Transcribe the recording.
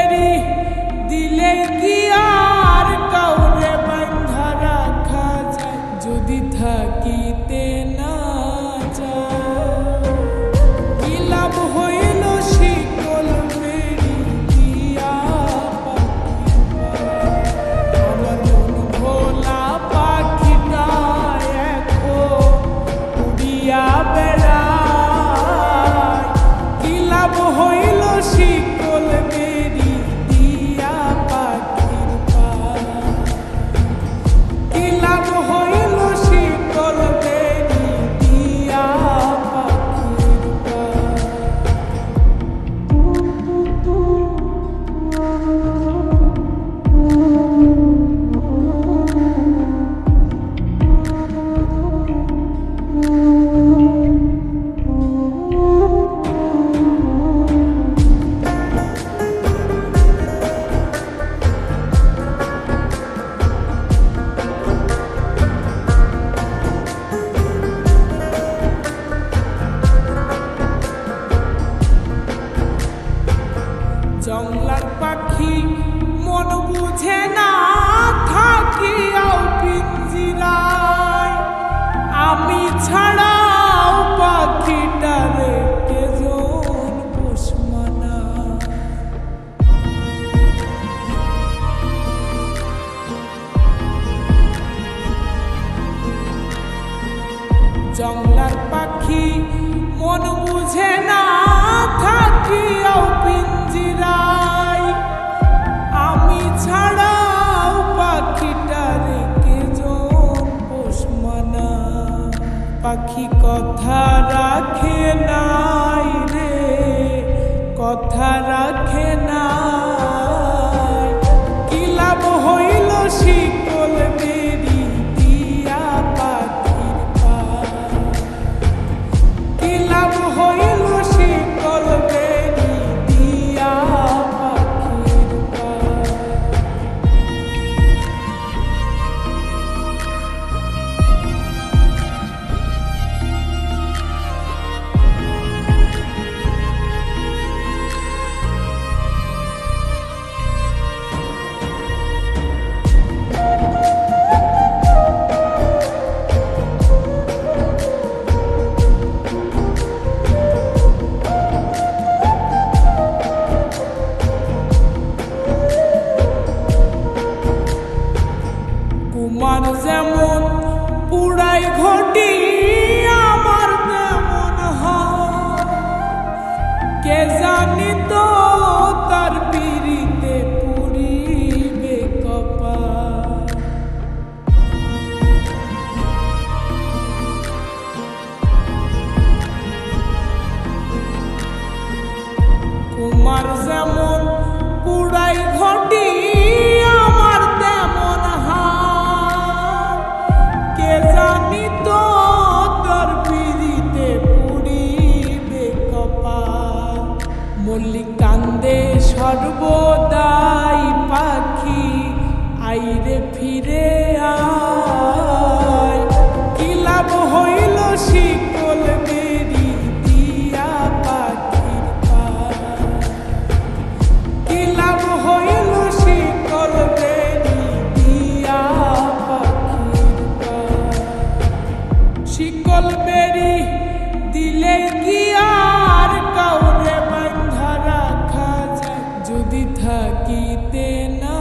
বেরি দিলে কি আর কাউরে বাঁধা রাখা যায় যদি থাকিতে না যায়? কি লাভ হইল শিকল বেরি দিয়া আমার মন ভোলা পাখিটা এখন উড়িয়া বেড়ায়। কি লাভ হইল শিকল বেরি দিয়া পাখির পায়? কি লাভ হইল শিকল বেরি দিয়া পাখির পায়? জংলার পাখি মন বুঝে না থাকিয়াও পিঞ্জিরায়, আমি ছাড়াও পাখিটারে কেজন পোষমানা। জংলার পাখি মন বুঝে না থাকিয়াও পিঞ্জিরায়, আমি ছাড়াও পাখিটারে কেজন পোষমানা। পাখি কথা রাখে নাই রে, কথা রাখে নাই। কি লাভ হইল শিকল বেরি দিয়া পাখির পায়? কি লাভ হইল শিকল বেরি দিয়া পাখির পায়? কুমার যেমন পুড়াই ঘটি আমার তেমন হয়, কে জানি তো তার পিড়িতে পুরিবে কপাল। কুমার যেমন পুড়াই ঘটি আমার তেমন হয়, কে জানি তো তোর পিড়িতে পুরিবে কপাল। মল্লিক কান্দে সর্বদাই পাখি আইরে ফিরে আয়। কি লাভ হইল শিকল বেরি দিয়া পাখির পায়? কি লাভ হইল শিকল বেরি দিয়া পাখির পায়? শিকল বেরি দিলে কি আর কাউরে বাঁধা রাখা যায় যদি থাকিতে না